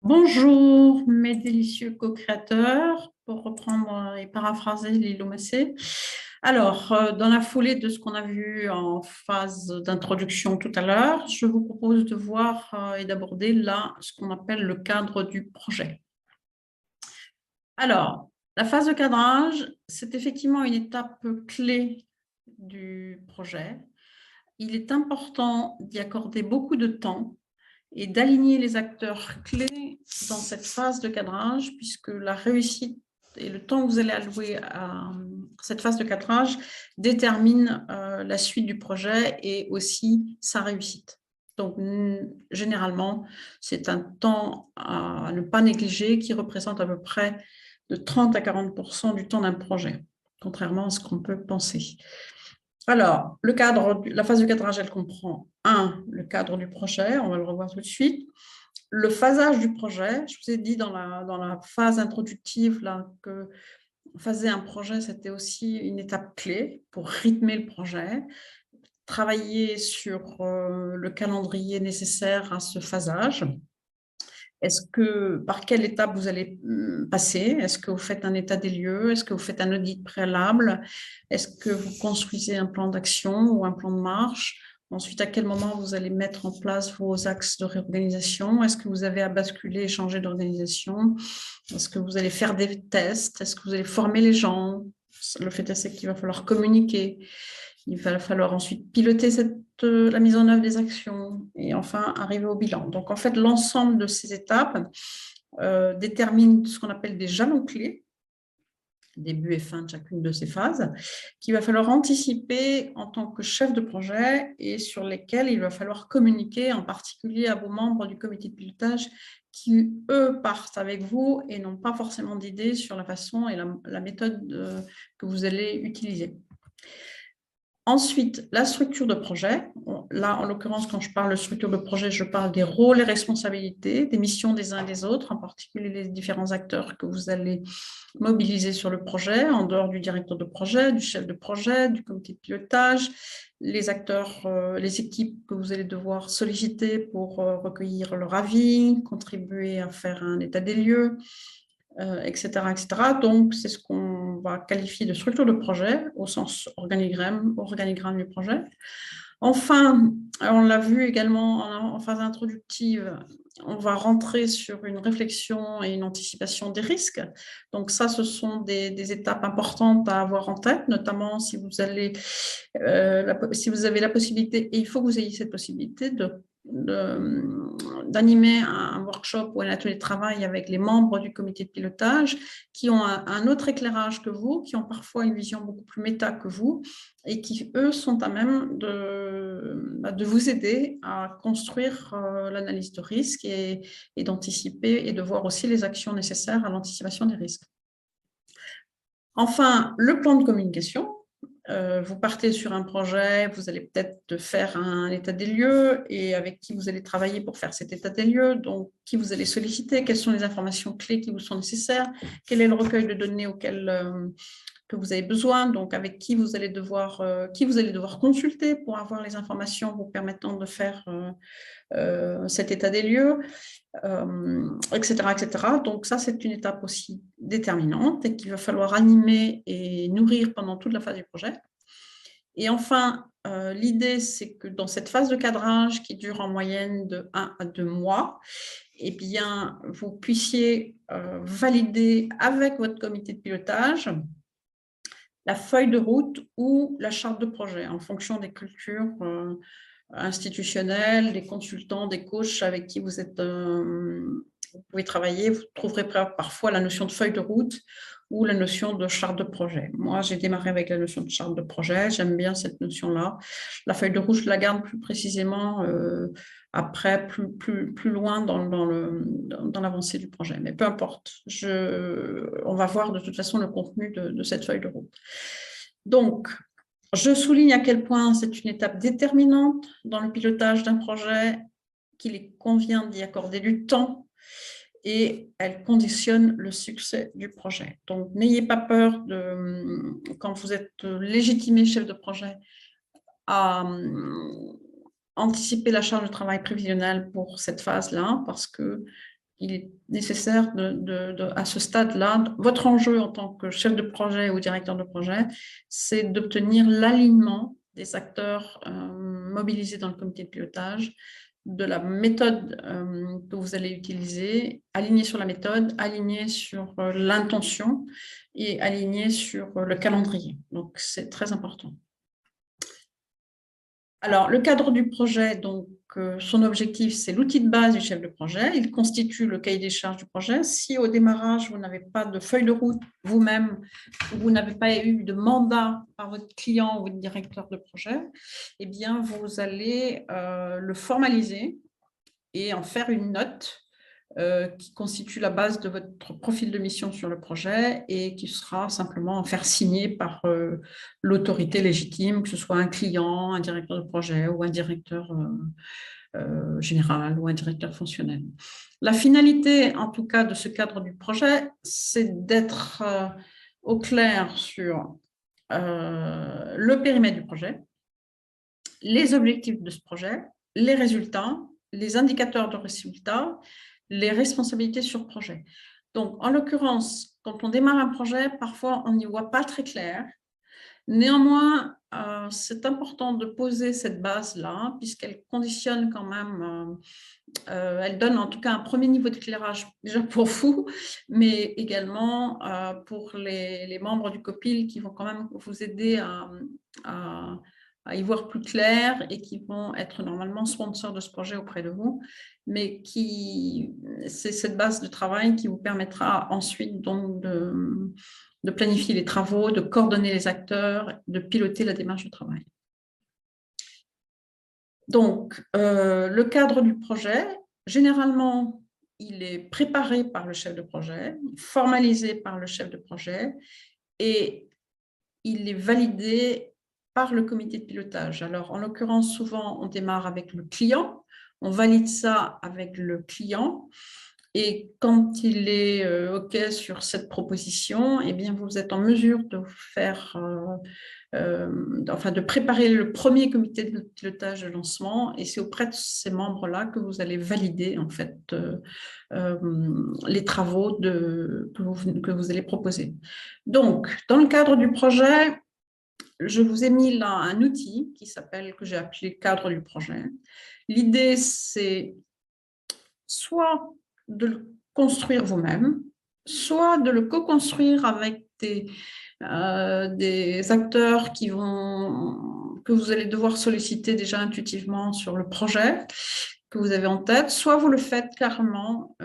Bonjour, mes délicieux co-créateurs, pour reprendre et paraphraser Lilo Massé. Alors, dans la foulée de ce qu'on a vu en phase d'introduction tout à l'heure, je vous propose de voir et d'aborder là ce qu'on appelle le cadre du projet. Alors, la phase de cadrage, c'est effectivement une étape clé du projet. Il est important d'y accorder beaucoup de temps et d'aligner les acteurs clés dans cette phase de cadrage, puisque la réussite et le temps que vous allez allouer à cette phase de cadrage détermine la suite du projet et aussi sa réussite. Donc, généralement, c'est un temps à ne pas négliger qui représente à peu près de 30 à 40% du temps d'un projet, contrairement à ce qu'on peut penser. Alors, la phase de cadrage, elle comprend le cadre du projet, on va le revoir tout de suite. Le phasage du projet, je vous ai dit dans la phase introductive là, que phaser un projet, c'était aussi une étape clé pour rythmer le projet, travailler sur le calendrier nécessaire à ce phasage. Par quelle étape vous allez passer? Est-ce que vous faites un état des lieux? Est-ce que vous faites un audit préalable? Est-ce que vous construisez un plan d'action ou un plan de marche? Ensuite, à quel moment vous allez mettre en place vos axes de réorganisation? Est-ce que vous avez à basculer et changer d'organisation? Est-ce que vous allez faire des tests? Est-ce que vous allez former les gens? Le fait est qu'il va falloir communiquer. Il va falloir ensuite piloter la mise en œuvre des actions et enfin arriver au bilan. Donc, en fait, l'ensemble de ces étapes détermine ce qu'on appelle des jalons clés, début et fin de chacune de ces phases, qu'il va falloir anticiper en tant que chef de projet et sur lesquels il va falloir communiquer, en particulier à vos membres du comité de pilotage qui, eux, partent avec vous et n'ont pas forcément d'idées sur la façon et la méthode que vous allez utiliser. Ensuite, la structure de projet. Là, en l'occurrence, quand je parle de structure de projet, je parle des rôles et responsabilités, des missions des uns et des autres, en particulier les différents acteurs que vous allez mobiliser sur le projet, en dehors du directeur de projet, du chef de projet, du comité de pilotage, les acteurs, les équipes que vous allez devoir solliciter pour recueillir leur avis, contribuer à faire un état des lieux, etc., etc. Donc, c'est ce qu'on va qualifier de structure de projet au sens organigramme du projet. Enfin, on l'a vu également en phase introductive, on va rentrer sur une réflexion et une anticipation des risques. Donc ça, ce sont des étapes importantes à avoir en tête, notamment si vous avez la possibilité, et il faut que vous ayez cette possibilité d'animer un workshop ou un atelier de travail avec les membres du comité de pilotage qui ont un autre éclairage que vous, qui ont parfois une vision beaucoup plus méta que vous et qui, eux, sont à même de vous aider à construire l'analyse de risque et d'anticiper et de voir aussi les actions nécessaires à l'anticipation des risques. Enfin, le plan de communication. Vous partez sur un projet, vous allez peut-être faire un état des lieux et avec qui vous allez travailler pour faire cet état des lieux, donc qui vous allez solliciter, quelles sont les informations clés qui vous sont nécessaires, quel est le recueil de données que vous avez besoin, donc avec qui vous allez devoir consulter pour avoir les informations vous permettant de faire cet état des lieux, etc., etc. Donc ça, c'est une étape aussi déterminante et qu'il va falloir animer et nourrir pendant toute la phase du projet. Et enfin, l'idée, c'est que dans cette phase de cadrage qui dure en moyenne de 1 à 2 mois, eh bien, vous puissiez valider avec votre comité de pilotage la feuille de route ou la charte de projet en fonction des cultures institutionnels, des consultants, des coachs avec qui vous pouvez travailler. Vous trouverez parfois la notion de feuille de route ou la notion de charte de projet. Moi, j'ai démarré avec la notion de charte de projet. J'aime bien cette notion-là. La feuille de route, je la garde plus précisément après, plus loin dans l'avancée du projet. Mais peu importe, on va voir de toute façon le contenu de cette feuille de route. Donc, je souligne à quel point c'est une étape déterminante dans le pilotage d'un projet, qu'il convient d'y accorder du temps et elle conditionne le succès du projet. Donc, n'ayez pas peur quand vous êtes légitimé chef de projet, à anticiper la charge de travail prévisionnelle pour cette phase-là, parce que il est nécessaire à ce stade-là, votre enjeu en tant que chef de projet ou directeur de projet, c'est d'obtenir l'alignement des acteurs mobilisés dans le comité de pilotage, de la méthode que vous allez utiliser, aligné sur la méthode, aligné sur l'intention et aligné sur le calendrier. Donc, c'est très important. Alors, le cadre du projet, donc, son objectif, c'est l'outil de base du chef de projet. Il constitue le cahier des charges du projet. Si au démarrage, vous n'avez pas de feuille de route vous-même, vous n'avez pas eu de mandat par votre client ou votre directeur de projet, eh bien, vous allez le formaliser et en faire une note qui constitue la base de votre profil de mission sur le projet et qui sera simplement faire signer par l'autorité légitime, que ce soit un client, un directeur de projet ou un directeur général ou un directeur fonctionnel. La finalité, en tout cas, de ce cadre du projet, c'est d'être au clair sur le périmètre du projet, les objectifs de ce projet, les résultats, les indicateurs de résultats, les responsabilités sur projet. Donc, en l'occurrence, quand on démarre un projet, parfois, on n'y voit pas très clair. Néanmoins, c'est important de poser cette base-là, puisqu'elle conditionne quand même, elle donne en tout cas un premier niveau d'éclairage déjà pour vous, mais également pour les membres du COPIL qui vont quand même vous aider à y voir plus clair et qui vont être normalement sponsors de ce projet auprès de vous, mais c'est cette base de travail qui vous permettra ensuite donc de planifier les travaux, de coordonner les acteurs, de piloter la démarche de travail. Donc, le cadre du projet, généralement, il est préparé par le chef de projet, formalisé par le chef de projet et il est validé par le comité de pilotage. Alors, en l'occurrence, souvent, on démarre avec le client, on valide ça avec le client et quand il est OK sur cette proposition, eh bien, vous êtes en mesure de faire, de préparer le premier comité de pilotage de lancement et c'est auprès de ces membres-là que vous allez valider en fait les travaux que vous allez proposer. Donc, dans le cadre du projet, je vous ai mis là un outil que j'ai appelé cadre du projet. L'idée, c'est soit de le construire vous-même, soit de le co-construire avec des acteurs que vous allez devoir solliciter déjà intuitivement sur le projet que vous avez en tête, soit vous le faites carrément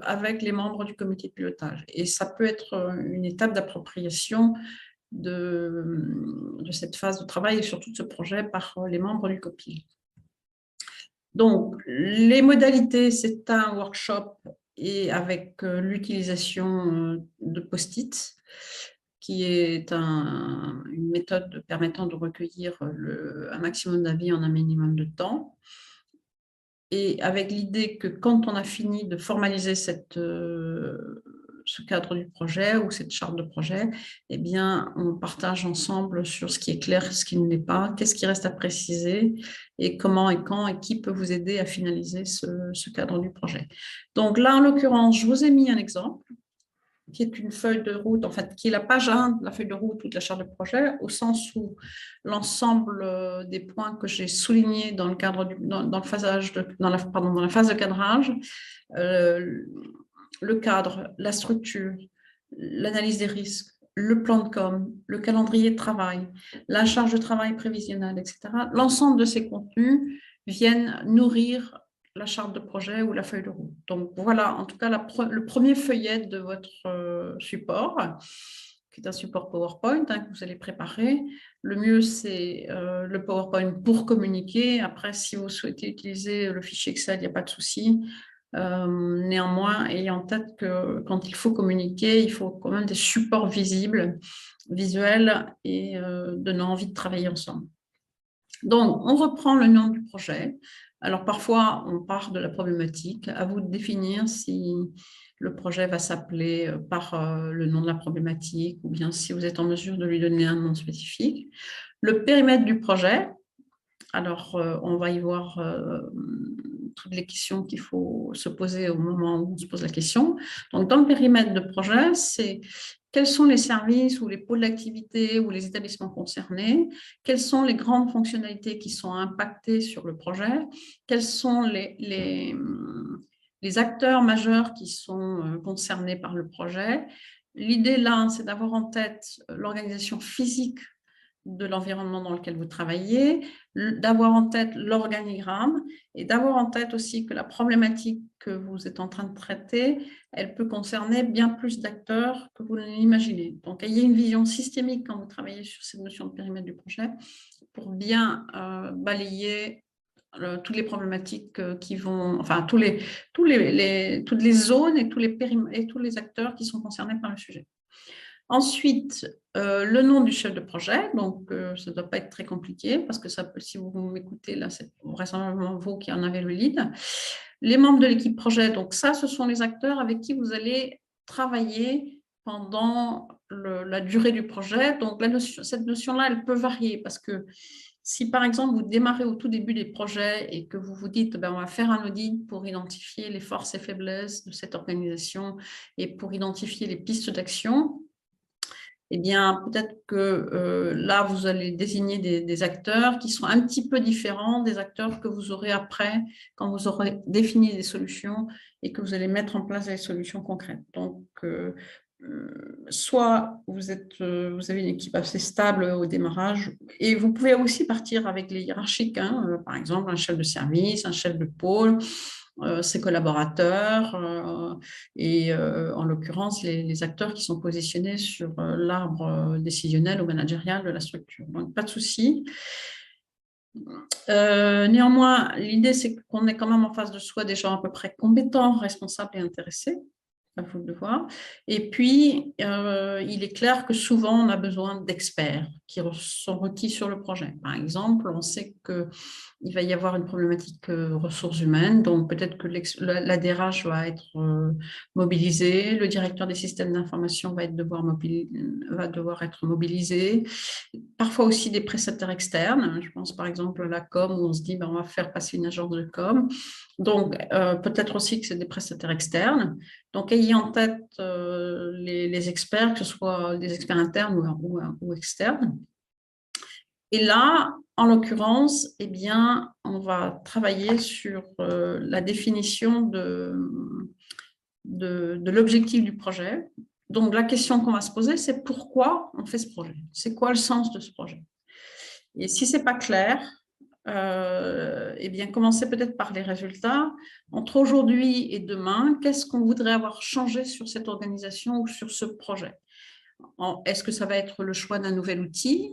avec les membres du comité de pilotage. Et ça peut être une étape d'appropriation de cette phase de travail et surtout de ce projet par les membres du COPIL. Donc, les modalités, c'est un workshop et avec l'utilisation de post-it, qui est une méthode permettant de recueillir un maximum d'avis en un minimum de temps. Et avec l'idée que quand on a fini de formaliser ce cadre du projet ou cette charte de projet, eh bien, on partage ensemble sur ce qui est clair, ce qui ne l'est pas, qu'est-ce qui reste à préciser et comment et quand et qui peut vous aider à finaliser ce cadre du projet. Donc là, en l'occurrence, je vous ai mis un exemple qui est une feuille de route, en fait, qui est la page 1 de la feuille de route ou de la charte de projet, au sens où l'ensemble des points que j'ai soulignés dans le cadre dans la phase de cadrage, le cadre, la structure, l'analyse des risques, le plan de com, le calendrier de travail, la charge de travail prévisionnelle, etc. L'ensemble de ces contenus viennent nourrir la charte de projet ou la feuille de route. Donc voilà, en tout cas, le premier feuillet de votre support, qui est un support PowerPoint que vous allez préparer. Le mieux, c'est le PowerPoint pour communiquer. Après, si vous souhaitez utiliser le fichier Excel, il n'y a pas de souci. Néanmoins, ayez en tête que quand il faut communiquer, il faut quand même des supports visibles, visuels et donnant envie de travailler ensemble. Donc, on reprend le nom du projet. Alors, parfois, on part de la problématique. À vous de définir si le projet va s'appeler par le nom de la problématique ou bien si vous êtes en mesure de lui donner un nom spécifique. Le périmètre du projet. Alors, on va y voir toutes les questions qu'il faut se poser au moment où on se pose la question. Donc, dans le périmètre de projet, c'est quels sont les services ou les pôles d'activité ou les établissements concernés, quelles sont les grandes fonctionnalités qui sont impactées sur le projet, quels sont les acteurs majeurs qui sont concernés par le projet. L'idée là, c'est d'avoir en tête l'organisation physique de l'environnement dans lequel vous travaillez, d'avoir en tête l'organigramme et d'avoir en tête aussi que la problématique que vous êtes en train de traiter, elle peut concerner bien plus d'acteurs que vous ne l'imaginez. Donc, ayez une vision systémique quand vous travaillez sur cette notion de périmètre du projet pour bien balayer toutes les problématiques qui vont, enfin, toutes les zones et tous les acteurs qui sont concernés par le sujet. Ensuite, le nom du chef de projet, donc ça ne doit pas être très compliqué parce que ça, si vous m'écoutez, là, c'est vraisemblablement vous qui en avez le lead. Les membres de l'équipe projet, donc ça, ce sont les acteurs avec qui vous allez travailler pendant la durée du projet. Donc, cette notion-là, elle peut varier parce que si, par exemple, vous démarrez au tout début des projets et que vous vous dites, ben, on va faire un audit pour identifier les forces et faiblesses de cette organisation et pour identifier les pistes d'action, eh bien, peut-être que là, vous allez désigner des acteurs qui sont un petit peu différents des acteurs que vous aurez après, quand vous aurez défini des solutions et que vous allez mettre en place des solutions concrètes. Donc, soit vous avez une équipe assez stable au démarrage, et vous pouvez aussi partir avec les hiérarchiques, hein, par exemple un chef de service, un chef de pôle, ses collaborateurs et en l'occurrence les acteurs qui sont positionnés sur l'arbre décisionnel ou managérial de la structure. Donc, pas de souci. Néanmoins, l'idée, c'est qu'on est quand même en face de soi des gens à peu près compétents, responsables et intéressés. À vous de voir. Et puis, il est clair que souvent, on a besoin d'experts qui sont requis sur le projet. Par exemple, on sait qu'il va y avoir une problématique ressources humaines, donc peut-être que la DRH va être mobilisée, le directeur des systèmes d'information va devoir être mobilisé, parfois aussi des prestataires externes. Je pense par exemple à la com, où on se dit ben, on va faire passer une agence de com. Donc, peut-être aussi que c'est des prestataires externes. Donc, ayez en tête les experts, que ce soit des experts internes ou externes. Et là, en l'occurrence, eh bien, on va travailler sur la définition de l'objectif du projet. Donc, la question qu'on va se poser, c'est pourquoi on fait ce projet? C'est quoi le sens de ce projet? Et si ce n'est pas clair, eh bien, commencez peut-être par les résultats. Entre aujourd'hui et demain, qu'est-ce qu'on voudrait avoir changé sur cette organisation ou sur ce projet? Est-ce que ça va être le choix d'un nouvel outil?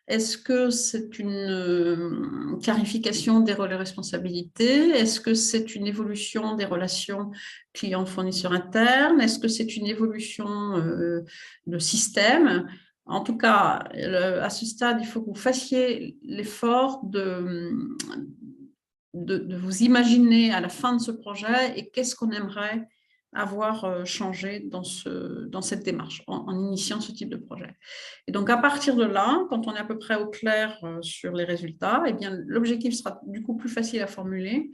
Est-ce que c'est une clarification des rôles et responsabilités? Est-ce que c'est une évolution des relations clients-fournisseurs internes? Est-ce que c'est une évolution de système? En tout cas, à ce stade, il faut que vous fassiez l'effort de vous imaginer à la fin de ce projet et qu'est-ce qu'on aimerait avoir changé dans cette démarche en initiant ce type de projet. Et donc, à partir de là, quand on est à peu près au clair sur les résultats, eh bien, l'objectif sera du coup plus facile à formuler.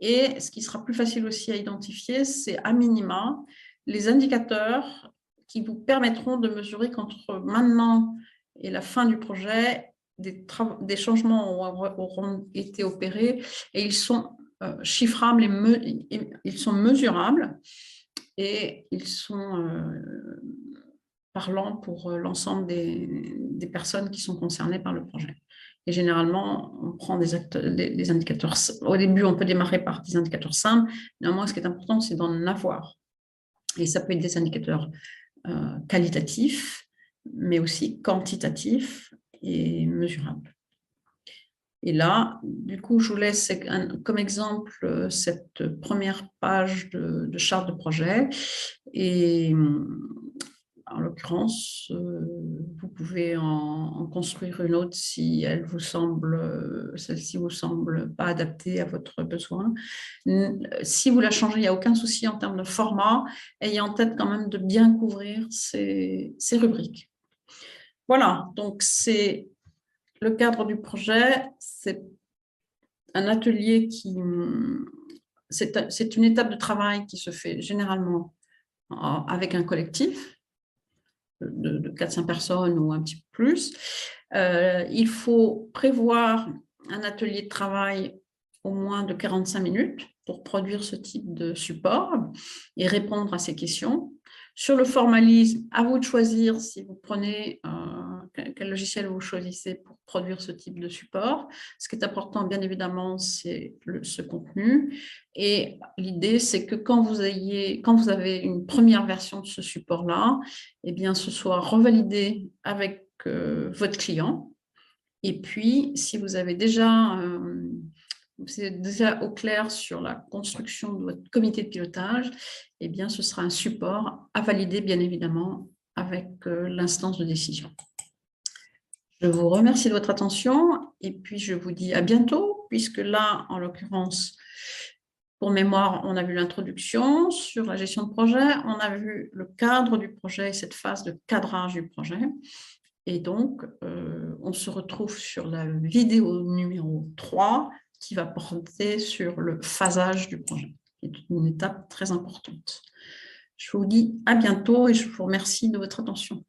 Et ce qui sera plus facile aussi à identifier, c'est à minima les indicateurs qui vous permettront de mesurer qu'entre maintenant et la fin du projet, des changements auront été opérés et ils sont chiffrables et ils sont mesurables et ils sont parlants pour l'ensemble des personnes qui sont concernées par le projet. Et généralement, on prend des indicateurs. Au début, on peut démarrer par des indicateurs simples. Néanmoins, ce qui est important, c'est d'en avoir. Et ça peut être des indicateurs qualitatifs, mais aussi quantitatifs et mesurables. Et là, du coup, je vous laisse comme exemple cette première page de charte de projet. Et en l'occurrence, vous pouvez en construire une autre si celle-ci vous semble pas adaptée à votre besoin. Si vous la changez, il n'y a aucun souci en termes de format. Ayez en tête quand même de bien couvrir ces rubriques. Voilà, donc c'est le cadre du projet. C'est un atelier qui c'est une étape de travail qui se fait généralement avec un collectif de 400 personnes ou un petit peu plus. Il faut prévoir un atelier de travail au moins de 45 minutes pour produire ce type de support et répondre à ces questions. Sur le formalisme, à vous de choisir si vous prenez quel logiciel vous choisissez pour produire ce type de support. Ce qui est important, bien évidemment, c'est ce contenu. Et l'idée, c'est que quand vous avez une première version de ce support-là, eh bien, ce soit revalidé avec votre client. Et puis, si vous êtes déjà au clair sur la construction de votre comité de pilotage, eh bien, ce sera un support à valider, bien évidemment, avec l'instance de décision. Je vous remercie de votre attention et puis je vous dis à bientôt, puisque là, en l'occurrence, pour mémoire, on a vu l'introduction sur la gestion de projet, on a vu le cadre du projet et cette phase de cadrage du projet. Et donc, on se retrouve sur la vidéo numéro 3 qui va porter sur le phasage du projet, qui est une étape très importante. Je vous dis à bientôt et je vous remercie de votre attention.